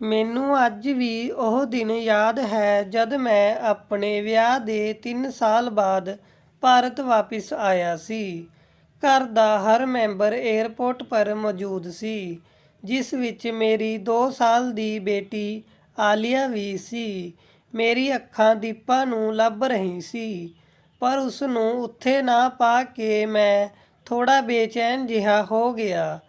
ਮੈਨੂੰ ਅੱਜ ਵੀ ਉਹ ਦਿਨ ਯਾਦ ਹੈ ਜਦ ਮੈਂ ਆਪਣੇ ਵਿਆਹ ਦੇ 3 ਸਾਲ ਬਾਅਦ ਭਾਰਤ ਵਾਪਿਸ ਆਇਆ ਸੀ। ਘਰ ਦਾ ਹਰ ਮੈਂਬਰ ਏਅਰਪੋਰਟ ਪਰ ਮੌਜੂਦ ਸੀ, ਜਿਸ ਵਿੱਚ ਮੇਰੀ 2 ਸਾਲ ਦੀ ਬੇਟੀ ਆਲੀਆ ਵੀ ਸੀ। ਮੇਰੀ ਅੱਖਾਂ ਦੀਪਾ ਨੂੰ ਲੱਭ ਰਹੀ ਸੀ, ਪਰ ਉਸ ਨੂੰ ਉੱਥੇ ਨਾ ਪਾ ਕੇ ਮੈਂ ਥੋੜ੍ਹਾ ਬੇਚੈਨ ਜਿਹਾ ਹੋ ਗਿਆ।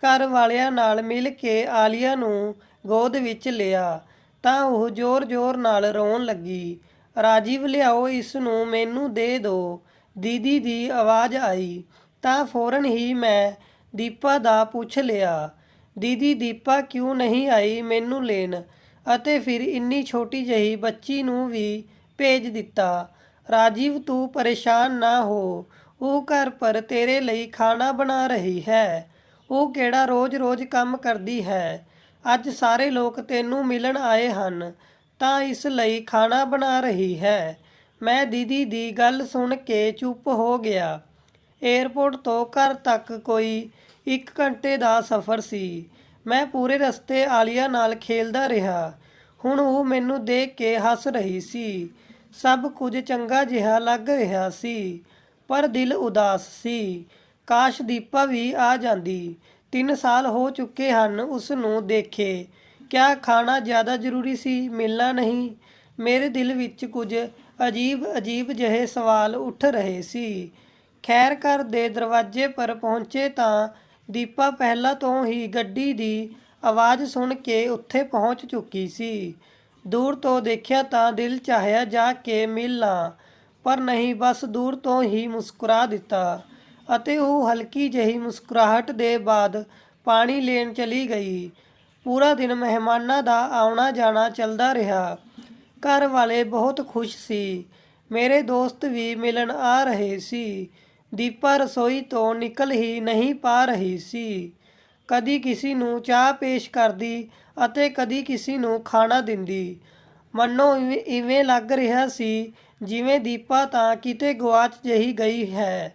ਘਰ ਵਾਲਿਆਂ ਨਾਲ ਮਿਲ ਕੇ ਆਲੀਆ ਨੂੰ ਗੋਦ ਵਿੱਚ ਲਿਆ ਤਾਂ ਉਹ ਜ਼ੋਰ-ਜ਼ੋਰ ਨਾਲ ਰੋਣ ਲੱਗੀ। "ਰਾਜੀਵ, ਲਿਆਓ ਇਸ ਨੂੰ, ਮੈਨੂੰ ਦੇ ਦਿਓ।" ਦੀਦੀ ਦੀ ਆਵਾਜ਼ ਆਈ ਤਾਂ ਫੌਰਨ ਹੀ ਮੈਂ ਦੀਪਾ ਦਾ ਪੁੱਛ ਲਿਆ, "ਦੀਦੀ, ਦੀਪਾ ਕਿਉਂ ਨਹੀਂ ਆਈ ਮੈਨੂੰ ਲੈਣ?" ਅਤੇ ਫਿਰ ਇੰਨੀ ਛੋਟੀ ਜਿਹੀ ਬੱਚੀ ਨੂੰ ਵੀ ਭੇਜ ਦਿੱਤਾ। "ਰਾਜੀਵ, ਤੂੰ ਪਰੇਸ਼ਾਨ ਨਾ ਹੋ, ਉਹ ਘਰ ਪਰ ਤੇਰੇ ਲਈ ਖਾਣਾ ਬਣਾ ਰਹੀ ਹੈ। ਉਹ ਕਿਹੜਾ ਰੋਜ਼-ਰੋਜ਼ ਕੰਮ ਕਰਦੀ ਹੈ। ਅੱਜ ਸਾਰੇ ਲੋਕ ਤੈਨੂੰ ਮਿਲਣ ਆਏ ਹਨ ਤਾਂ ਇਸ ਲਈ ਖਾਣਾ ਬਣਾ ਰਹੀ ਹੈ।" ਮੈਂ ਦੀਦੀ ਦੀ ਗੱਲ ਸੁਣ ਕੇ ਚੁੱਪ ਹੋ ਗਿਆ। ਏਅਰਪੋਰਟ ਤੋਂ ਘਰ ਤੱਕ ਕੋਈ 1 ਘੰਟੇ ਦਾ ਸਫ਼ਰ ਸੀ। ਮੈਂ ਪੂਰੇ ਰਸਤੇ ਆਲੀਆ ਨਾਲ ਖੇਲਦਾ ਰਿਹਾ। ਹੁਣ ਉਹ ਮੈਨੂੰ ਦੇਖ ਕੇ ਹੱਸ ਰਹੀ ਸੀ। ਸਭ ਕੁਝ ਚੰਗਾ ਜਿਹਾ ਲੱਗ ਰਿਹਾ ਸੀ, ਪਰ ਦਿਲ ਉਦਾਸ ਸੀ। ਕਾਸ਼ ਦੀਪਾ ਵੀ ਆ ਜਾਂਦੀ। 3 ਸਾਲ ਹੋ ਚੁੱਕੇ ਹਨ ਉਸ ਨੂੰ ਦੇਖੇ। ਕਿਆ ਖਾਣਾ ਜ਼ਿਆਦਾ ਜ਼ਰੂਰੀ ਸੀ, ਮਿਲਣਾ ਨਹੀਂ? ਮੇਰੇ ਦਿਲ ਵਿੱਚ ਕੁਝ ਅਜੀਬ-ਅਜੀਬ ਜਿਹੇ ਸਵਾਲ ਉੱਠ ਰਹੇ ਸੀ। ਖੈਰ, ਘਰ ਦੇ ਦਰਵਾਜ਼ੇ ਪਰ ਪਹੁੰਚੇ ਤਾਂ ਦੀਪਾ ਪਹਿਲਾਂ ਤੋਂ ਹੀ ਗੱਡੀ ਦੀ ਆਵਾਜ਼ ਸੁਣ ਕੇ ਉੱਥੇ ਪਹੁੰਚ ਚੁੱਕੀ ਸੀ। ਦੂਰ ਤੋਂ ਦੇਖਿਆ ਤਾਂ ਦਿਲ ਚਾਹਿਆ ਜਾ ਕੇ ਮਿਲ ਲਾਂ, ਪਰ ਨਹੀਂ, ਬਸ ਦੂਰ ਤੋਂ ਹੀ ਮੁਸਕਰਾ ਦਿੱਤਾ ਅਤੇ ਉਹ ਹਲਕੀ ਜਿਹੀ ਮੁਸਕਰਾਹਟ ਦੇ ਬਾਅਦ ਪਾਣੀ ਲੈਣ ਚਲੀ ਗਈ। ਪੂਰਾ ਦਿਨ ਮਹਿਮਾਨਾਂ ਦਾ ਆਉਣਾ ਜਾਣਾ ਚੱਲਦਾ ਰਿਹਾ। ਘਰ ਵਾਲੇ ਬਹੁਤ ਖੁਸ਼ ਸੀ। ਮੇਰੇ ਦੋਸਤ ਵੀ ਮਿਲਣ ਆ ਰਹੇ ਸੀ। ਦੀਪਾ ਰਸੋਈ ਤੋਂ ਨਿਕਲ ਹੀ ਨਹੀਂ ਪਾ ਰਹੀ ਸੀ। ਕਦੀ ਕਿਸੇ ਨੂੰ ਚਾਹ ਪੇਸ਼ ਕਰਦੀ ਅਤੇ ਕਦੀ ਕਿਸੇ ਨੂੰ ਖਾਣਾ ਦਿੰਦੀ। ਮੰਨੋ ਇਵੇਂ ਲੱਗ ਰਿਹਾ ਸੀ ਜਿਵੇਂ ਦੀਪਾ ਤਾਂ ਕਿਤੇ ਗੁਆਚ ਜਿਹੀ ਗਈ ਹੈ।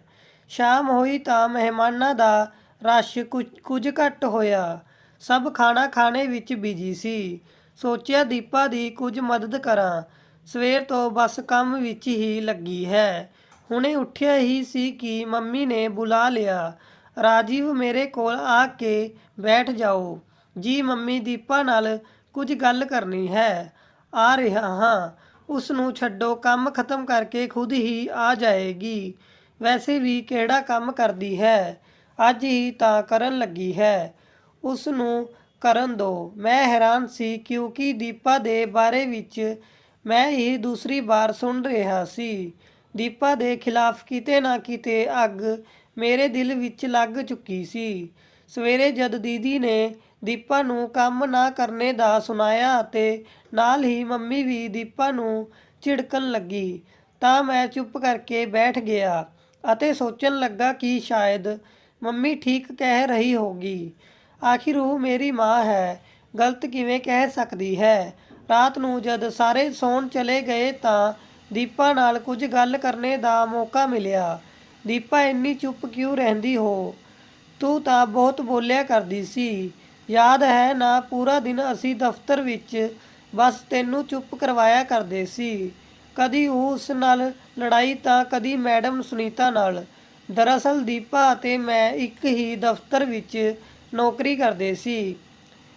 ਸ਼ਾਮ ਹੋਈ ਤਾਂ ਮਹਿਮਾਨਾਂ ਦਾ ਰਸ਼ ਕੁਝ ਘੱਟ ਹੋਇਆ। ਸਭ ਖਾਣਾ ਖਾਣੇ ਵਿੱਚ ਬਿਜੀ ਸੀ। ਸੋਚਿਆ ਦੀਪਾ ਦੀ ਕੁਝ ਮਦਦ ਕਰਾਂ। ਸਵੇਰ ਤੋਂ ਬਸ ਕੰਮ ਵਿੱਚ ਹੀ ਲੱਗੀ ਹੈ। ਹੁਣੇ ਉੱਠਿਆ ਹੀ ਸੀ ਕਿ ਮੰਮੀ ਨੇ ਬੁਲਾ ਲਿਆ, "ਰਾਜੀਵ, ਮੇਰੇ ਕੋਲ ਆ ਕੇ ਬੈਠ ਜਾਓ।" "ਜੀ ਮੰਮੀ, ਦੀਪਾ ਨਾਲ ਕੁਝ ਗੱਲ ਕਰਨੀ ਹੈ।" "ਆ ਰਿਹਾ ਹਾਂ, ਉਸ ਨੂੰ ਛੱਡੋ, ਕੰਮ ਖਤਮ ਕਰਕੇ ਖੁਦ ਹੀ ਆ ਜਾਏਗੀ। ਵੈਸੇ ਵੀ ਕਿਹੜਾ ਕੰਮ ਕਰਦੀ ਹੈ, ਅੱਜ ਹੀ ਤਾਂ ਕਰਨ ਲੱਗੀ ਹੈ, ਉਸ ਨੂੰ ਕਰਨ ਦਿਓ।" ਮੈਂ ਹੈਰਾਨ ਸੀ ਕਿਉਂਕਿ ਦੀਪਾ ਦੇ ਬਾਰੇ ਵਿੱਚ ਮੈਂ ਇਹ ਦੂਸਰੀ ਵਾਰ ਸੁਣ ਰਿਹਾ ਸੀ। ਦੀਪਾ ਦੇ ਖਿਲਾਫ ਕਿਤੇ ਨਾ ਕਿਤੇ ਅੱਗ ਮੇਰੇ ਦਿਲ ਵਿੱਚ ਲੱਗ ਚੁੱਕੀ ਸੀ। ਸਵੇਰੇ ਜਦ ਦੀਦੀ ਨੇ ਦੀਪਾ ਨੂੰ ਕੰਮ ਨਾ ਕਰਨੇ ਦਾ ਸੁਣਾਇਆ ਅਤੇ ਨਾਲ ਹੀ ਮੰਮੀ ਵੀ ਦੀਪਾ ਨੂੰ ਝਿੜਕਣ ਲੱਗੀ ਤਾਂ ਮੈਂ ਚੁੱਪ ਕਰਕੇ ਬੈਠ ਗਿਆ ਅਤੇ ਸੋਚਣ ਲੱਗਾ ਕਿ ਸ਼ਾਇਦ ਮੰਮੀ ਠੀਕ ਕਹਿ ਰਹੀ ਹੋਗੀ। ਆਖਿਰ ਉਹ ਮੇਰੀ ਮਾਂ ਹੈ, ਗਲਤ ਕਿਵੇਂ ਕਹਿ ਸਕਦੀ ਹੈ। ਰਾਤ ਨੂੰ ਜਦ ਸਾਰੇ ਸੌਣ ਚਲੇ ਗਏ ਤਾਂ ਦੀਪਾ ਨਾਲ ਕੁਝ ਗੱਲ ਕਰਨੇ ਦਾ ਮੌਕਾ ਮਿਲਿਆ। "ਦੀਪਾ, ਇੰਨੀ ਚੁੱਪ ਕਿਉਂ ਰਹਿੰਦੀ ਹੋ? ਤੂੰ ਤਾਂ ਬਹੁਤ ਬੋਲਿਆ ਕਰਦੀ ਸੀ, ਯਾਦ ਹੈ ਨਾ? ਪੂਰਾ ਦਿਨ ਅਸੀਂ ਦਫ਼ਤਰ ਵਿੱਚ ਬਸ ਤੈਨੂੰ ਚੁੱਪ ਕਰਵਾਇਆ ਕਰਦੇ ਸੀ। ਕਦੀ ਉਸ ਨਾਲ ਲੜਾਈ ਤਾਂ ਕਦੀ ਮੈਡਮ ਸੁਨੀਤਾ ਨਾਲ।" ਦਰਅਸਲ ਦੀਪਾ ਅਤੇ ਮੈਂ ਇੱਕ ਹੀ ਦਫ਼ਤਰ ਵਿੱਚ ਨੌਕਰੀ ਕਰਦੇ ਸੀ।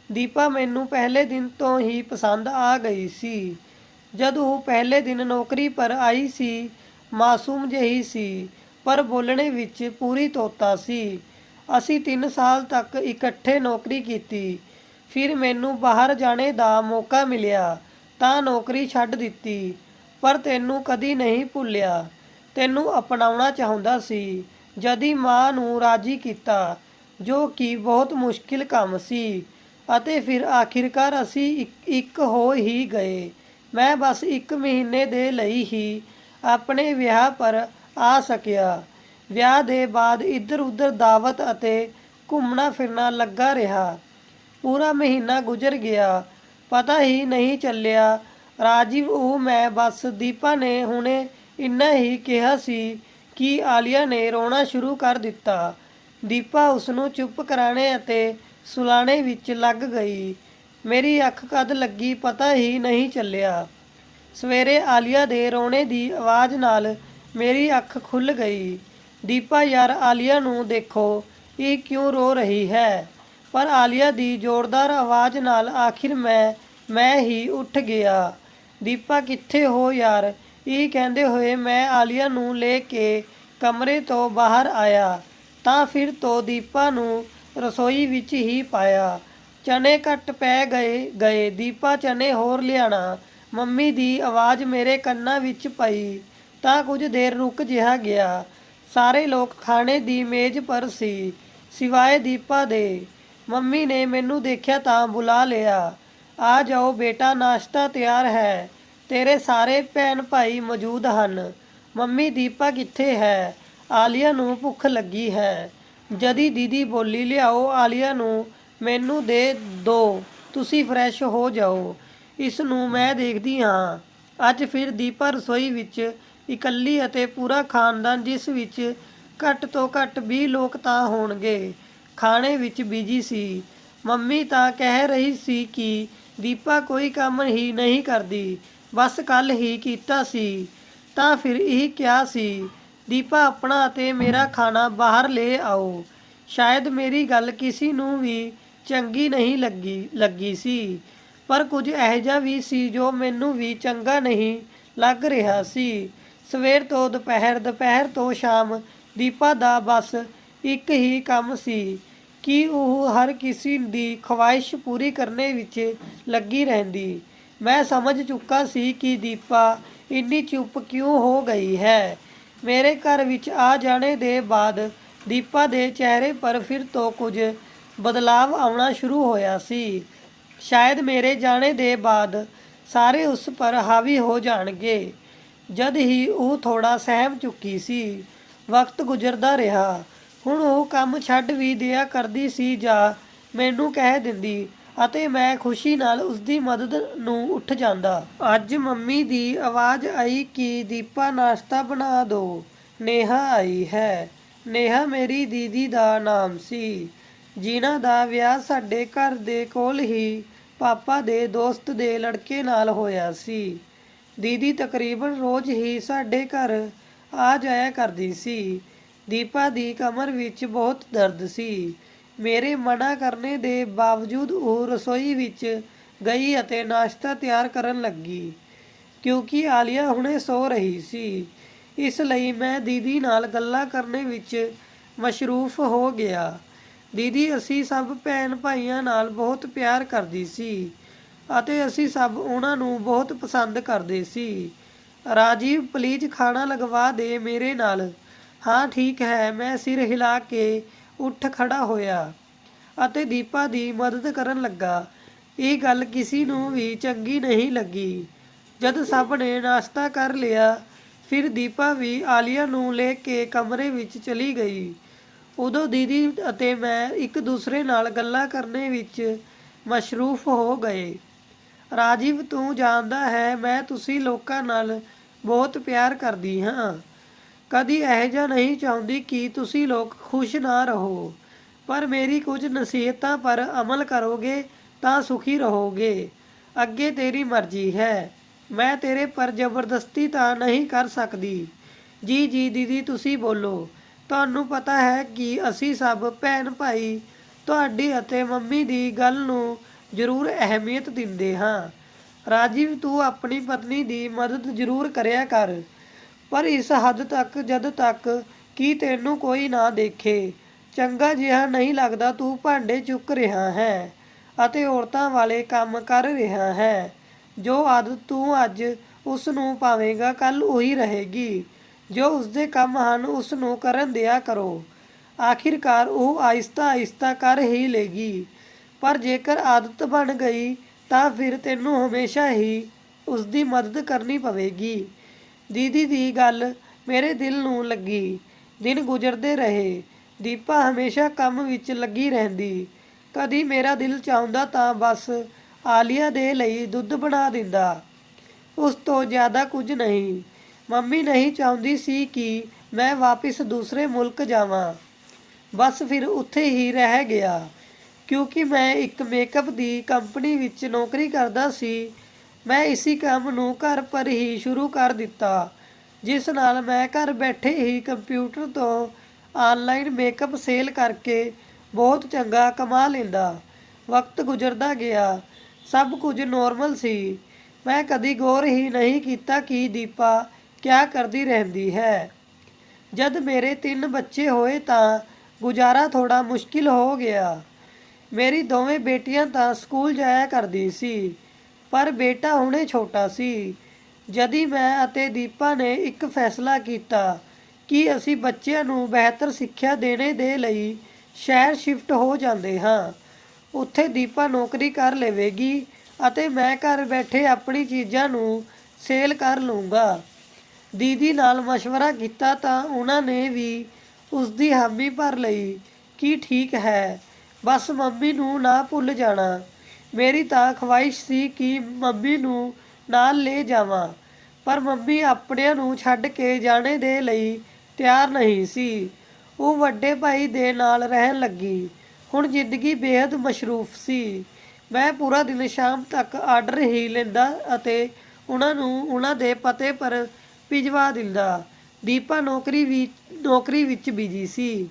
ਦੀਪਾ ਮੈਨੂੰ ਪਹਿਲੇ ਦਿਨ ਤੋਂ ਹੀ ਪਸੰਦ ਆ ਗਈ ਸੀ। ਜਦ ਉਹ ਪਹਿਲੇ ਦਿਨ ਨੌਕਰੀ ਪਰ ਆਈ ਸੀ, ਮਾਸੂਮ ਜਿਹੀ ਸੀ, ਪਰ ਬੋਲਣੇ ਵਿੱਚ ਪੂਰੀ ਤੋਤਾ ਸੀ। ਅਸੀਂ 3 ਸਾਲ ਤੱਕ ਇਕੱਠੇ ਨੌਕਰੀ ਕੀਤੀ। ਫਿਰ ਮੈਨੂੰ ਬਾਹਰ ਜਾਣੇ ਦਾ ਮੌਕਾ ਮਿਲਿਆ ਤਾਂ ਨੌਕਰੀ ਛੱਡ ਦਿੱਤੀ, ਪਰ ਤੈਨੂੰ ਕਦੀ ਨਹੀਂ ਭੁੱਲਿਆ। ਤੈਨੂੰ ਅਪਣਾਉਣਾ ਚਾਹੁੰਦਾ ਸੀ। ਜਦੀ ਮਾਂ ਨੂੰ ਰਾਜ਼ੀ ਕੀਤਾ, ਜੋ ਕਿ ਬਹੁਤ ਮੁਸ਼ਕਿਲ ਕੰਮ ਸੀ, ਅਤੇ ਫਿਰ ਆਖਿਰਕਾਰ ਅਸੀਂ ਇੱਕ ਹੋ ਹੀ ਗਏ। ਮੈਂ ਬਸ 1 ਮਹੀਨੇ ਦੇ ਲਈ ਹੀ ਆਪਣੇ ਵਿਆਹ ਪਰ ਆ ਸਕਿਆ। ਵਿਆਹ ਦੇ ਬਾਅਦ ਇੱਧਰ-ਉੱਧਰ ਦਾਵਤ ਅਤੇ ਘੁੰਮਣਾ ਫਿਰਨਾ ਲੱਗਾ ਰਿਹਾ। ਪੂਰਾ ਮਹੀਨਾ ਗੁਜ਼ਰ ਗਿਆ, ਪਤਾ ਹੀ ਨਹੀਂ ਚੱਲਿਆ। "ਰਾਜੀਵ, ਉਹ ਮੈਂ ਬਸ।" ਦੀਪਾ ਨੇ ਹੁਣੇ ਇੰਨਾ ਹੀ ਕਿਹਾ ਸੀ ਕਿ ਆਲੀਆ ਨੇ ਰੋਣਾ ਸ਼ੁਰੂ ਕਰ ਦਿੱਤਾ। ਦੀਪਾ ਉਸਨੂੰ ਚੁੱਪ ਕਰਾਉਣੇ ਅਤੇ ਸੁਲਾਉਣੇ ਵਿੱਚ ਲੱਗ ਗਈ। ਮੇਰੀ ਅੱਖ ਕਦ ਲੱਗੀ ਪਤਾ ਹੀ ਨਹੀਂ ਚੱਲਿਆ। ਸਵੇਰੇ ਆਲੀਆ ਦੇ ਰੋਣੇ ਦੀ ਆਵਾਜ਼ ਨਾਲ ਮੇਰੀ ਅੱਖ ਖੁੱਲ੍ਹ ਗਈ। ਦੀਪਾ ਯਾਰ, ਆਲੀਆ ਨੂੰ ਦੇਖੋ, ਇਹ ਕਿਉਂ ਰੋ ਰਹੀ ਹੈ। ਪਰ ਆਲੀਆ ਦੀ ਜ਼ੋਰਦਾਰ ਆਵਾਜ਼ ਨਾਲ ਆਖਿਰ ਮੈਂ ਹੀ ਉੱਠ ਗਿਆ। ਦੀਪਾ, ਕਿੱਥੇ ਹੋ ਯਾਰ? ਇਹ ਕਹਿੰਦੇ ਹੋਏ ਮੈਂ ਆਲੀਆ ਨੂੰ ਲੈ ਕੇ ਕਮਰੇ ਤੋਂ ਬਾਹਰ ਆਇਆ ਤਾਂ ਫਿਰ ਤੋਂ ਦੀਪਾ ਨੂੰ ਰਸੋਈ ਵਿੱਚ ਹੀ ਪਾਇਆ। ਚਨੇ ਘੱਟ ਪੈ ਗਏ। ਦੀਪਾ, ਚਨੇ ਹੋਰ ਲਿਆਣਾ। ਮੰਮੀ ਦੀ ਆਵਾਜ਼ ਮੇਰੇ ਕੰਨਾਂ ਵਿੱਚ ਪਈ ਤਾਂ ਕੁਝ ਦੇਰ ਰੁਕ ਜਿਹਾ ਗਿਆ। ਸਾਰੇ ਲੋਕ ਖਾਣੇ ਦੀ ਮੇਜ਼ ਪਰ ਸੀ, ਸਿਵਾਏ ਦੀਪਾ ਦੇ। ਮੰਮੀ ਨੇ ਮੈਨੂੰ ਦੇਖਿਆ ਤਾਂ ਬੁਲਾ ਲਿਆ, ਆ ਜਾਓ ਬੇਟਾ, ਨਾਸ਼ਤਾ ਤਿਆਰ ਹੈ। ਤੇਰੇ ਸਾਰੇ ਭੈਣ ਭਾਈ ਮੌਜੂਦ ਹਨ। ਮੰਮੀ, ਦੀਪਾ ਕਿੱਥੇ ਹੈ? ਆਲੀਆ ਨੂੰ ਭੁੱਖ ਲੱਗੀ ਹੈ। ਜਦੀ ਦੀਦੀ ਬੋਲੀ, ਲਿਆਓ ਆਲੀਆ ਨੂੰ, ਮੈਨੂੰ ਦੇ ਦਿਓ, ਤੁਸੀਂ ਫਰੈਸ਼ ਹੋ ਜਾਓ, ਇਸ ਨੂੰ ਮੈਂ ਦੇਖਦੀ ਹਾਂ। ਅੱਜ ਫਿਰ ਦੀਪਾ ਰਸੋਈ ਵਿੱਚ ਇਕੱਲੀ ਅਤੇ ਪੂਰਾ ਖਾਨਦਾਨ, ਜਿਸ ਵਿੱਚ ਘੱਟ ਤੋਂ ਘੱਟ 20 ਲੋਕ ਤਾਂ ਹੋਣਗੇ, ਖਾਣੇ ਵਿੱਚ ਬਿਜੀ ਸੀ। ਮੰਮੀ ਤਾਂ ਕਹਿ ਰਹੀ ਸੀ ਕਿ ਦੀਪਾ ਕੋਈ ਕੰਮ ਹੀ ਨਹੀਂ ਕਰਦੀ, ਬਸ ਕੱਲ੍ਹ ਹੀ ਕੀਤਾ ਸੀ। ਤਾਂ ਫਿਰ ਇਹ ਕਿਹਾ ਸੀ, ਦੀਪਾ ਆਪਣਾ ਅਤੇ ਮੇਰਾ ਖਾਣਾ ਬਾਹਰ ਲੈ ਆਓ। ਸ਼ਾਇਦ ਮੇਰੀ ਗੱਲ ਕਿਸੇ ਨੂੰ ਵੀ ਚੰਗੀ ਨਹੀਂ ਲੱਗੀ ਸੀ, ਪਰ ਕੁਝ ਇਹੋ ਜਿਹਾ ਵੀ ਸੀ ਜੋ ਮੈਨੂੰ ਵੀ ਚੰਗਾ ਨਹੀਂ ਲੱਗ ਰਿਹਾ ਸੀ। ਸਵੇਰ ਤੋਂ ਦੁਪਹਿਰ, ਦੁਪਹਿਰ ਤੋਂ ਸ਼ਾਮ, ਦੀਪਾ ਦਾ ਬਸ ਇੱਕ ਹੀ ਕੰਮ ਸੀ ਕਿ ਉਹ ਹਰ ਕਿਸੇ ਦੀ ਖਵਾਇਸ਼ ਪੂਰੀ ਕਰਨੇ ਵਿੱਚ ਲੱਗੀ ਰਹਿੰਦੀ। ਮੈਂ ਸਮਝ ਚੁੱਕਾ ਸੀ ਕਿ ਦੀਪਾ ਇੰਨੀ ਚੁੱਪ ਕਿਉਂ ਹੋ ਗਈ ਹੈ। ਮੇਰੇ ਘਰ ਵਿੱਚ ਆ ਜਾਣੇ ਦੇ ਬਾਅਦ ਦੀਪਾ ਦੇ ਚਿਹਰੇ ਪਰ ਫਿਰ ਤੋਂ ਕੁਝ ਬਦਲਾਵ ਆਉਣਾ ਸ਼ੁਰੂ ਹੋਇਆ ਸੀ। ਸ਼ਾਇਦ ਮੇਰੇ ਜਾਣੇ ਦੇ ਬਾਅਦ ਸਾਰੇ ਉਸ ਪਰ ਹਾਵੀ ਹੋ ਜਾਣਗੇ। ਜਦ ਹੀ ਉਹ ਥੋੜਾ ਸਹਿਮ ਚੁੱਕੀ ਸੀ, ਵਕਤ ਗੁਜ਼ਰਦਾ ਰਿਹਾ। ਹੁਣ ਉਹ ਕੰਮ ਛੱਡ ਵੀ ਦਿਆ ਕਰਦੀ ਸੀ ਜਾਂ ਮੈਨੂੰ ਕਹਿ ਦਿੰਦੀ ਅਤੇ ਮੈਂ ਖੁਸ਼ੀ ਨਾਲ ਉਸਦੀ ਮਦਦ ਨੂੰ ਉੱਠ ਜਾਂਦਾ। ਅੱਜ ਮੰਮੀ ਦੀ ਆਵਾਜ਼ ਆਈ ਕਿ ਦੀਪਾ, ਨਾਸ਼ਤਾ ਬਣਾ ਦਿਓ, ਨੇਹਾ ਆਈ ਹੈ। ਨੇਹਾ ਮੇਰੀ ਦੀਦੀ ਦਾ ਨਾਮ ਸੀ, ਜਿਨ੍ਹਾਂ ਦਾ ਵਿਆਹ ਸਾਡੇ ਘਰ ਦੇ ਕੋਲ ਹੀ ਪਾਪਾ ਦੇ ਦੋਸਤ ਦੇ ਲੜਕੇ ਨਾਲ ਹੋਇਆ ਸੀ। ਦੀਦੀ ਤਕਰੀਬਨ ਰੋਜ਼ ਹੀ ਸਾਡੇ ਘਰ ਆ ਜਾਇਆ ਕਰਦੀ ਸੀ। ਦੀਪਾ ਦੀ ਕਮਰ ਵਿੱਚ ਬਹੁਤ ਦਰਦ ਸੀ। ਮੇਰੇ ਮਨਾ ਕਰਨੇ ਦੇ ਬਾਵਜੂਦ ਉਹ ਰਸੋਈ ਵਿੱਚ ਗਈ ਅਤੇ ਨਾਸ਼ਤਾ ਤਿਆਰ ਕਰਨ ਲੱਗੀ। ਕਿਉਂਕਿ ਆਲੀਆ ਹੁਣੇ ਸੋ ਰਹੀ ਸੀ, ਇਸ ਲਈ ਮੈਂ ਦੀਦੀ ਨਾਲ ਗੱਲਾਂ ਕਰਨੇ ਵਿੱਚ ਮਸ਼ਰੂਫ ਹੋ ਗਿਆ। ਦੀਦੀ ਅਸੀਂ ਸਭ ਭੈਣ ਭਾਈਆਂ ਨਾਲ ਬਹੁਤ ਪਿਆਰ ਕਰਦੀ ਸੀ ਅਤੇ ਅਸੀਂ ਸਭ ਉਹਨਾਂ ਨੂੰ ਬਹੁਤ ਪਸੰਦ ਕਰਦੇ ਸੀ। ਰਾਜੀਵ, ਪਲੀਜ਼ ਖਾਣਾ ਲਗਵਾ ਦੇ ਮੇਰੇ ਨਾਲ। ਹਾਂ ਠੀਕ ਹੈ। ਮੈਂ ਸਿਰ ਹਿਲਾ ਕੇ ਉੱਠ ਖੜਾ ਹੋਇਆ ਅਤੇ ਦੀਪਾ ਦੀ ਮਦਦ ਕਰਨ ਲੱਗਾ। ਇਹ ਗੱਲ ਕਿਸੇ ਨੂੰ ਵੀ ਚੰਗੀ ਨਹੀਂ ਲੱਗੀ। ਜਦ ਸਭ ਨੇ ਨਾਸ਼ਤਾ ਕਰ ਲਿਆ, ਫਿਰ ਦੀਪਾ ਵੀ ਆਲੀਆ ਨੂੰ ਲੈ ਕੇ ਕਮਰੇ ਵਿੱਚ ਚਲੀ ਗਈ। ਉਦੋਂ ਦੀਦੀ ਅਤੇ ਮੈਂ ਇੱਕ ਦੂਸਰੇ ਨਾਲ ਗੱਲਾਂ ਕਰਨੇ ਵਿੱਚ ਮਸ਼ਰੂਫ ਹੋ ਗਏ। ਰਾਜੀਵ, ਤੂੰ ਜਾਣਦਾ ਹੈ ਮੈਂ ਤੁਸੀਂ ਲੋਕਾਂ ਨਾਲ ਬਹੁਤ ਪਿਆਰ ਕਰਦੀ ਹਾਂ। ਕਦੀ ਇਹੋ ਜਿਹਾ ਨਹੀਂ ਚਾਹੁੰਦੀ ਕਿ ਤੁਸੀਂ ਲੋਕ ਖੁਸ਼ ਨਾ ਰਹੋ, ਪਰ ਮੇਰੀ ਕੁਝ ਨਸੀਹਤਾਂ ਪਰ ਅਮਲ ਕਰੋਗੇ ਤਾਂ ਸੁਖੀ ਰਹੋਗੇ। ਅੱਗੇ ਤੇਰੀ ਮਰਜ਼ੀ ਹੈ, ਮੈਂ ਤੇਰੇ ਪਰ ਜ਼ਬਰਦਸਤੀ ਤਾਂ ਨਹੀਂ ਕਰ ਸਕਦੀ। ਜੀ ਦੀਦੀ, ਤੁਸੀਂ ਬੋਲੋ। ਤੁਹਾਨੂੰ ਪਤਾ ਹੈ ਕਿ ਅਸੀਂ ਸਭ ਭੈਣ ਭਾਈ ਤੁਹਾਡੀ ਅਤੇ ਮੰਮੀ ਦੀ ਗੱਲ ਨੂੰ ਜ਼ਰੂਰ ਅਹਿਮੀਅਤ ਦਿੰਦੇ ਹਾਂ। ਰਾਜੀਵ, ਤੂੰ ਆਪਣੀ ਪਤਨੀ ਦੀ ਮਦਦ ਜ਼ਰੂਰ ਕਰਿਆ ਕਰ, ਪਰ ਇਸ ਹੱਦ ਤੱਕ ਜਦ ਤੱਕ ਕਿ ਤੈਨੂੰ ਕੋਈ ਨਾ ਦੇਖੇ। ਚੰਗਾ ਜਿਹਾ ਨਹੀਂ ਲੱਗਦਾ ਤੂੰ ਭਾਂਡੇ ਚੁੱਕ ਰਿਹਾ ਹੈ ਅਤੇ ਔਰਤਾਂ ਵਾਲੇ ਕੰਮ ਕਰ ਰਿਹਾ ਹੈ। ਜੋ ਆਦਤ ਤੂੰ ਅੱਜ ਉਸ ਨੂੰ ਪਾਵੇਂਗਾ, ਕੱਲ੍ਹ ਉਹੀ ਰਹੇਗੀ। ਜੋ ਉਸਦੇ ਕੰਮ ਹਨ ਉਸ ਨੂੰ ਕਰਨ ਦਿਆ ਕਰੋ। ਆਖਿਰਕਾਰ ਉਹ ਆਹਿਸਤਾ ਆਹਿਸਤਾ ਕਰ ਹੀ ਲੇਗੀ, ਪਰ ਜੇਕਰ ਆਦਤ ਬਣ ਗਈ ਤਾਂ ਫਿਰ ਤੈਨੂੰ ਹਮੇਸ਼ਾ ਹੀ ਉਸਦੀ ਮਦਦ ਕਰਨੀ ਪਵੇਗੀ। ਦੀਦੀ ਦੀ ਗੱਲ ਮੇਰੇ ਦਿਲ ਨੂੰ ਲੱਗੀ। ਦਿਨ ਗੁਜ਼ਰਦੇ ਰਹੇ। ਦੀਪਾ ਹਮੇਸ਼ਾ ਕੰਮ ਵਿੱਚ ਲੱਗੀ ਰਹਿੰਦੀ। ਕਦੀ ਮੇਰਾ ਦਿਲ ਚਾਹੁੰਦਾ ਤਾਂ ਬਸ ਆਲੀਆ ਦੇ ਲਈ ਦੁੱਧ ਬਣਾ ਦਿੰਦਾ, ਉਸ ਤੋਂ ਜ਼ਿਆਦਾ ਕੁਝ ਨਹੀਂ। ਮੰਮੀ ਨਹੀਂ ਚਾਹੁੰਦੀ ਸੀ ਕਿ ਮੈਂ ਵਾਪਿਸ ਦੂਸਰੇ ਮੁਲਕ ਜਾਵਾਂ, ਬਸ ਫਿਰ ਉੱਥੇ ਹੀ ਰਹਿ ਗਿਆ। ਕਿਉਂਕਿ ਮੈਂ ਇੱਕ ਮੇਕਅਪ ਦੀ ਕੰਪਨੀ ਵਿੱਚ ਨੌਕਰੀ ਕਰਦਾ ਸੀ। ਮੈਂ ਇਸੀ ਕੰਮ ਨੂੰ ਘਰ ਪਰ ਹੀ ਸ਼ੁਰੂ ਕਰ ਦਿੱਤਾ, ਜਿਸ ਨਾਲ ਮੈਂ ਘਰ ਬੈਠੇ ਹੀ ਕੰਪਿਊਟਰ ਤੋਂ ਆਨਲਾਈਨ ਮੇਕਅਪ ਸੇਲ ਕਰਕੇ ਬਹੁਤ ਚੰਗਾ ਕਮਾ ਲੈਂਦਾ। ਵਕਤ ਗੁਜ਼ਰਦਾ ਗਿਆ, ਸਭ ਕੁਝ ਨੋਰਮਲ ਸੀ। ਮੈਂ ਕਦੀ ਗੌਰ ਹੀ ਨਹੀਂ ਕੀਤਾ ਕਿ ਦੀਪਾ ਕਿਆ ਕਰਦੀ ਰਹਿੰਦੀ ਹੈ। ਜਦ ਮੇਰੇ 3 ਬੱਚੇ ਹੋਏ ਤਾਂ ਗੁਜ਼ਾਰਾ ਥੋੜ੍ਹਾ ਮੁਸ਼ਕਿਲ ਹੋ ਗਿਆ। ਮੇਰੀ ਦੋਵੇਂ ਬੇਟੀਆਂ ਤਾਂ ਸਕੂਲ ਜਾਇਆ ਕਰਦੀ ਸੀ, ਪਰ ਬੇਟਾ ਹੁਣੇ ਛੋਟਾ ਸੀ। ਜਦੀ ਮੈਂ ਅਤੇ ਦੀਪਾ ਨੇ ਇੱਕ ਫੈਸਲਾ ਕੀਤਾ ਕਿ ਅਸੀਂ ਬੱਚਿਆਂ ਨੂੰ ਬਿਹਤਰ ਸਿੱਖਿਆ ਦੇਣੇ ਦੇ ਲਈ ਸ਼ਹਿਰ ਸ਼ਿਫਟ ਹੋ ਜਾਂਦੇ ਹਾਂ। ਉੱਥੇ ਦੀਪਾ ਨੌਕਰੀ ਕਰ ਲਵੇਗੀ ਅਤੇ ਮੈਂ ਘਰ ਬੈਠੇ ਆਪਣੀ ਚੀਜ਼ਾਂ ਨੂੰ ਸੇਲ ਕਰ ਲੂੰਗਾ। ਦੀਦੀ ਨਾਲ ਮਸ਼ਵਰਾ ਕੀਤਾ ਤਾਂ ਉਹਨਾਂ ਨੇ ਵੀ ਉਸ ਦੀ ਹਾਮੀ ਭਰ ਲਈ ਕਿ ਠੀਕ ਹੈ, ਬਸ ਮੰਮੀ ਨੂੰ ਨਾ ਭੁੱਲ ਜਾਣਾ। ਮੇਰੀ ਤਾਂ ਖਵਾਇਸ਼ ਸੀ ਕਿ ਮੰਮੀ ਨੂੰ ਨਾਲ ਲੈ ਜਾਵਾਂ, ਪਰ ਮੰਮੀ ਆਪਣਿਆਂ ਨੂੰ ਛੱਡ ਕੇ ਜਾਣੇ ਦੇ ਲਈ ਤਿਆਰ ਨਹੀਂ ਸੀ। ਉਹ ਵੱਡੇ ਭਾਈ ਦੇ ਨਾਲ ਰਹਿਣ ਲੱਗੀ। ਹੁਣ ਜ਼ਿੰਦਗੀ ਬੇਹੱਦ ਮਸ਼ਰੂਫ ਸੀ। ਮੈਂ ਪੂਰਾ ਦਿਨ ਸ਼ਾਮ ਤੱਕ ਆਰਡਰ ਹੀ ਲੈਂਦਾ ਅਤੇ ਉਹਨਾਂ ਨੂੰ ਉਹਨਾਂ ਦੇ ਪਤੇ ਪਰ ਭਿਜਵਾ ਦਿੰਦਾ। ਦੀਪਾ ਨੌਕਰੀ ਵਿੱਚ ਬਿਜੀ ਸੀ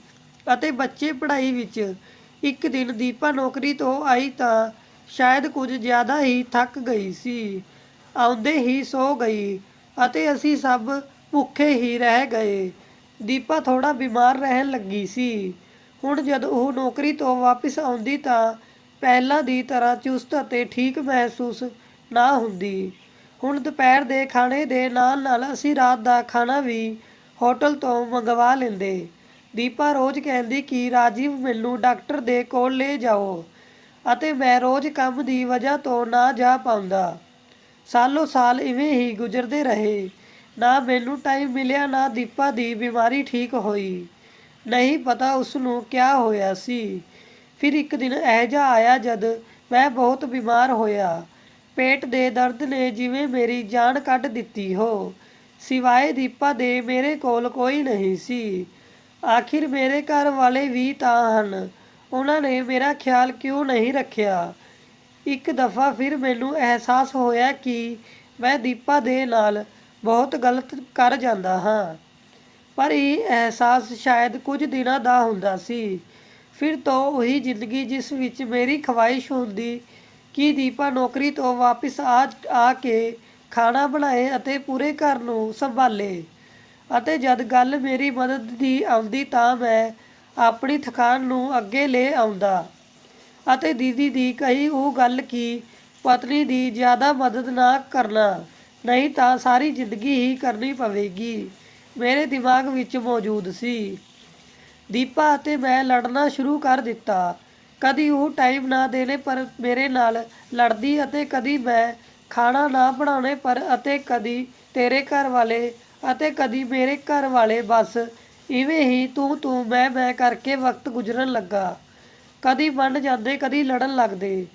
ਅਤੇ ਬੱਚੇ ਪੜ੍ਹਾਈ ਵਿੱਚ। ਇੱਕ ਦਿਨ ਦੀਪਾ ਨੌਕਰੀ ਤੋਂ ਆਈ ਤਾਂ ਸ਼ਾਇਦ ਕੁਝ ਜ਼ਿਆਦਾ ਹੀ ਥੱਕ ਗਈ ਸੀ। ਆਉਂਦੇ ਹੀ ਸੌ ਗਈ ਅਤੇ ਅਸੀਂ ਸਭ ਭੁੱਖੇ ਹੀ ਰਹਿ ਗਏ। ਦੀਪਾ ਥੋੜ੍ਹਾ ਬਿਮਾਰ ਰਹਿਣ ਲੱਗੀ ਸੀ। ਹੁਣ ਜਦ ਉਹ ਨੌਕਰੀ ਤੋਂ ਵਾਪਿਸ ਆਉਂਦੀ ਤਾਂ ਪਹਿਲਾਂ ਦੀ ਤਰ੍ਹਾਂ ਚੁਸਤ ਅਤੇ ਠੀਕ ਮਹਿਸੂਸ ਨਾ ਹੁੰਦੀ। ਹੁਣ ਦੁਪਹਿਰ ਦੇ ਖਾਣੇ ਦੇ ਨਾਲ ਨਾਲ ਅਸੀਂ ਰਾਤ ਦਾ ਖਾਣਾ ਵੀ ਹੋਟਲ ਤੋਂ ਮੰਗਵਾ ਲੈਂਦੇ। ਦੀਪਾ ਰੋਜ਼ ਕਹਿੰਦੀ ਕਿ ਰਾਜੀਵ ਮੈਨੂੰ ਡਾਕਟਰ ਦੇ ਕੋਲ ਲੈ ਜਾਓ, ਅਤੇ ਮੈਂ ਰੋਜ਼ ਕੰਮ ਦੀ ਵਜ੍ਹਾ ਤੋਂ ਨਾ ਜਾ ਪਾਉਂਦਾ। ਸਾਲੋਂ ਸਾਲ ਇਵੇਂ ਹੀ ਗੁਜ਼ਰਦੇ ਰਹੇ। ਨਾ ਮੈਨੂੰ ਟਾਈਮ ਮਿਲਿਆ, ਨਾ ਦੀਪਾ ਦੀ ਬਿਮਾਰੀ ਠੀਕ ਹੋਈ। ਨਹੀਂ ਪਤਾ ਉਸ ਨੂੰ ਕਿਆ ਹੋਇਆ ਸੀ। ਫਿਰ ਇੱਕ ਦਿਨ ਇਹੋ ਜਿਹਾ ਆਇਆ ਜਦ ਮੈਂ ਬਹੁਤ ਬਿਮਾਰ ਹੋਇਆ। ਪੇਟ ਦੇ ਦਰਦ ਨੇ ਜਿਵੇਂ ਮੇਰੀ ਜਾਨ ਕੱਢ ਦਿੱਤੀ ਹੋ। ਸਿਵਾਏ ਦੀਪਾ ਦੇ ਮੇਰੇ ਕੋਲ ਕੋਈ ਨਹੀਂ ਸੀ। ਆਖਿਰ ਮੇਰੇ ਘਰ ਵਾਲੇ ਵੀ ਤਾਂ ਹਨ, ਉਹਨਾਂ ਨੇ ਮੇਰਾ ਖਿਆਲ ਕਿਉਂ ਨਹੀਂ ਰੱਖਿਆ। ਇੱਕ ਦਫਾ ਫਿਰ ਮੈਨੂੰ ਅਹਿਸਾਸ ਹੋਇਆ ਕਿ ਮੈਂ ਦੀਪਾ ਦੇ ਨਾਲ ਬਹੁਤ ਗਲਤ ਕਰ ਜਾਂਦਾ ਹਾਂ, ਪਰ ਇਹ ਅਹਿਸਾਸ ਸ਼ਾਇਦ ਕੁਝ ਦਿਨਾਂ ਦਾ ਹੁੰਦਾ ਸੀ। ਫਿਰ ਤੋਂ ਉਹੀ ਜ਼ਿੰਦਗੀ ਜਿਸ ਵਿੱਚ ਮੇਰੀ ਖਵਾਇਸ਼ ਹੁੰਦੀ ਕਿ ਦੀਪਾ ਨੌਕਰੀ ਤੋਂ ਵਾਪਿਸ ਆ ਕੇ ਖਾਣਾ ਬਣਾਏ ਅਤੇ ਪੂਰੇ ਘਰ ਨੂੰ ਸੰਭਾਲੇ। ਅਤੇ ਜਦ ਗੱਲ ਮੇਰੀ ਮਦਦ ਦੀ ਆਉਂਦੀ ਤਾਂ ਮੈਂ ਆਪਣੀ ਥਕਾਨ ਨੂੰ ਅੱਗੇ ਲੈ ਆਉਂਦਾ ਅਤੇ ਦੀਦੀ ਦੀ ਕਹੀ ਉਹ ਗੱਲ ਕਿ ਪਤਨੀ ਦੀ ਜ਼ਿਆਦਾ ਮਦਦ ਨਾ ਕਰਨਾ, ਨਹੀਂ ਤਾਂ ਸਾਰੀ ਜ਼ਿੰਦਗੀ ਹੀ ਕਰਨੀ ਪਵੇਗੀ, ਮੇਰੇ ਦਿਮਾਗ ਵਿੱਚ ਮੌਜੂਦ ਸੀ। ਦੀਪਾ ਅਤੇ ਮੈਂ ਲੜਨਾ ਸ਼ੁਰੂ ਕਰ ਦਿੱਤਾ। ਕਦੀ ਉਹ ਟਾਈਮ ਨਾ ਦੇਣੇ ਪਰ ਮੇਰੇ ਨਾਲ ਲੜਦੀ ਅਤੇ ਕਦੀ ਮੈਂ ਖਾਣਾ ਨਾ ਬਣਾਉਣੇ ਪਰ, ਅਤੇ ਕਦੀ ਤੇਰੇ ਘਰ ਵਾਲੇ ਅਤੇ ਕਦੀ ਮੇਰੇ ਘਰ ਵਾਲੇ। ਬਸ ਇਵੇਂ ਹੀ ਤੂੰ ਮੈਂ ਕਰਕੇ ਵਕਤ ਗੁਜ਼ਰਨ ਲੱਗਾ। ਕਦੀ ਮੰਨ ਜਾਂਦੇ, ਕਦੀ ਲੜਨ ਲੱਗਦੇ।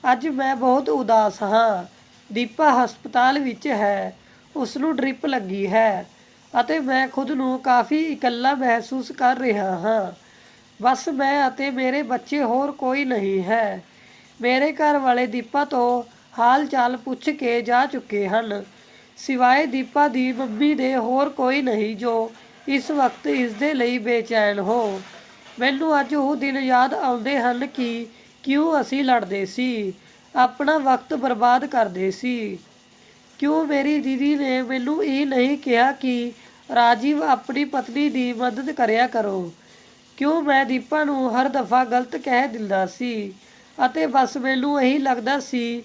ਅੱਜ ਮੈਂ ਬਹੁਤ ਉਦਾਸ ਹਾਂ। ਦੀਪਾ ਹਸਪਤਾਲ ਵਿੱਚ ਹੈ, ਉਸ ਨੂੰ ਡ੍ਰਿਪ ਲੱਗੀ ਹੈ ਅਤੇ ਮੈਂ ਖੁਦ ਨੂੰ ਕਾਫੀ ਇਕੱਲਾ ਮਹਿਸੂਸ ਕਰ ਰਿਹਾ ਹਾਂ। ਬਸ ਮੈਂ ਅਤੇ ਮੇਰੇ ਬੱਚੇ, ਹੋਰ ਕੋਈ ਨਹੀਂ ਹੈ। ਮੇਰੇ ਘਰ ਵਾਲੇ ਦੀਪਾ ਤੋਂ ਹਾਲ ਚਾਲ ਪੁੱਛ ਕੇ ਜਾ ਚੁੱਕੇ ਹਨ। ਸਿਵਾਏ ਦੀਪਾ ਦੀ ਮੰਮੀ ਦੇ ਹੋਰ ਕੋਈ ਨਹੀਂ ਜੋ ਇਸ ਵਕਤ ਇਸ ਦੇ ਲਈ ਬੇਚੈਨ ਹੋ। ਮੈਨੂੰ ਅੱਜ ਉਹ ਦਿਨ ਯਾਦ ਆਉਂਦੇ ਹਨ ਕਿ ਕਿਉਂ ਅਸੀਂ ਲੜਦੇ ਸੀ, ਆਪਣਾ ਵਕਤ ਬਰਬਾਦ ਕਰਦੇ ਸੀ। ਕਿਉਂ ਮੇਰੀ ਦੀਦੀ ਨੇ ਮੈਨੂੰ ਇਹ ਨਹੀਂ ਕਿਹਾ ਕਿ ਰਾਜੀਵ ਆਪਣੀ ਪਤਨੀ ਦੀ ਮਦਦ ਕਰਿਆ ਕਰੋ। ਕਿਉਂ ਮੈਂ ਦੀਪਾ ਨੂੰ ਹਰ ਦਫਾ ਗਲਤ ਕਹਿ ਦਿੰਦਾ ਸੀ ਅਤੇ ਬਸ ਮੈਨੂੰ ਇਹੀ ਲੱਗਦਾ ਸੀ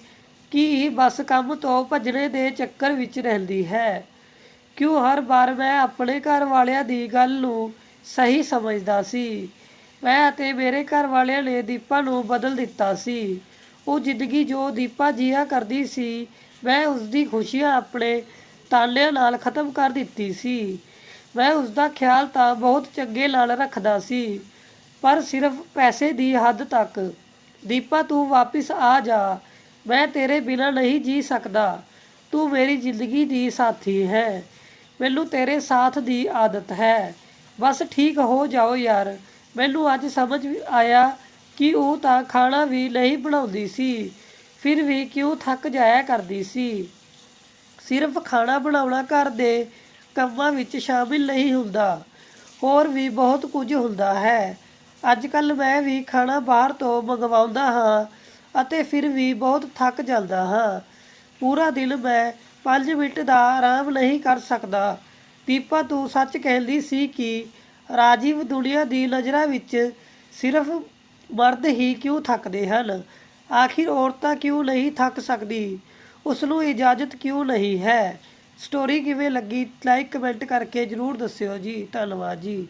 ਕਿ ਇਹ ਬਸ ਕੰਮ ਤੋਂ ਭੱਜਣੇ ਦੇ ਚੱਕਰ ਵਿੱਚ ਰਹਿੰਦੀ ਹੈ। ਕਿਉਂ ਹਰ ਵਾਰ ਮੈਂ ਆਪਣੇ ਘਰ ਵਾਲਿਆਂ ਦੀ ਗੱਲ ਨੂੰ ਸਹੀ ਸਮਝਦਾ ਸੀ। ਮੈਂ ਅਤੇ ਮੇਰੇ ਘਰ ਵਾਲਿਆਂ ਨੇ ਦੀਪਾ ਨੂੰ ਬਦਲ ਦਿੱਤਾ ਸੀ। ਉਹ ਜ਼ਿੰਦਗੀ ਜੋ ਦੀਪਾ ਜੀਆ ਕਰਦੀ ਸੀ, ਮੈਂ ਉਸਦੀ ਖੁਸ਼ੀਆਂ ਆਪਣੇ ਤਾਨਿਆਂ ਨਾਲ ਖ਼ਤਮ ਕਰ ਦਿੱਤੀ ਸੀ। ਮੈਂ ਉਸਦਾ ਖਿਆਲ ਤਾਂ ਬਹੁਤ ਚੰਗੇ ਨਾਲ ਰੱਖਦਾ ਸੀ, ਪਰ ਸਿਰਫ ਪੈਸੇ ਦੀ ਹੱਦ ਤੱਕ। ਦੀਪਾ ਤੂੰ ਵਾਪਿਸ ਆ ਜਾ, ਮੈਂ ਤੇਰੇ ਬਿਨਾਂ ਨਹੀਂ ਜੀ ਸਕਦਾ। ਤੂੰ ਮੇਰੀ ਜ਼ਿੰਦਗੀ ਦੀ ਸਾਥੀ ਹੈ, ਮੈਨੂੰ ਤੇਰੇ ਸਾਥ ਦੀ ਆਦਤ ਹੈ। ਬਸ ਠੀਕ ਹੋ ਜਾਓ ਯਾਰ। ਮੈਨੂੰ ਅੱਜ ਸਮਝ ਆਇਆ ਕਿ ਉਹ ਤਾਂ ਖਾਣਾ ਵੀ ਨਹੀਂ ਬਣਾਉਂਦੀ ਸੀ, ਫਿਰ ਵੀ ਕਿਉਂ ਥੱਕ ਜਾਇਆ ਕਰਦੀ ਸੀ। ਸਿਰਫ ਖਾਣਾ ਬਣਾਉਣਾ ਘਰ ਦੇ ਕੰਮਾਂ ਵਿੱਚ ਸ਼ਾਮਿਲ ਨਹੀਂ ਹੁੰਦਾ, ਹੋਰ ਵੀ ਬਹੁਤ ਕੁਝ ਹੁੰਦਾ ਹੈ। ਅੱਜ ਕੱਲ੍ਹ ਮੈਂ ਵੀ ਖਾਣਾ ਬਾਹਰ ਤੋਂ ਮੰਗਵਾਉਂਦਾ ਹਾਂ ਅਤੇ ਫਿਰ ਵੀ ਬਹੁਤ ਥੱਕ ਜਾਂਦਾ ਹਾਂ। ਪੂਰਾ ਦਿਨ ਮੈਂ 5 ਮਿੰਟ ਦਾ ਆਰਾਮ ਨਹੀਂ ਕਰ ਸਕਦਾ। ਦੀਪਾ, ਤੂੰ ਸੱਚ ਕਹਿੰਦੀ ਸੀ ਕਿ ਰਾਜੀਵ ਦੁਨੀਆ ਦੀ ਨਜ਼ਰਾਂ ਵਿੱਚ ਸਿਰਫ ਮਰਦ ਹੀ ਕਿਉਂ ਥੱਕਦੇ ਹਨ? ਆਖਿਰ ਔਰਤਾਂ ਕਿਉਂ ਨਹੀਂ ਥੱਕ ਸਕਦੀ? ਉਸ ਨੂੰ ਇਜਾਜ਼ਤ ਕਿਉਂ ਨਹੀਂ ਹੈ? ਸਟੋਰੀ ਕਿਵੇਂ ਲੱਗੀ? ਲਾਈਕ ਕਮੈਂਟ ਕਰਕੇ ਜ਼ਰੂਰ ਦੱਸਿਓ ਜੀ। ਧੰਨਵਾਦ ਜੀ।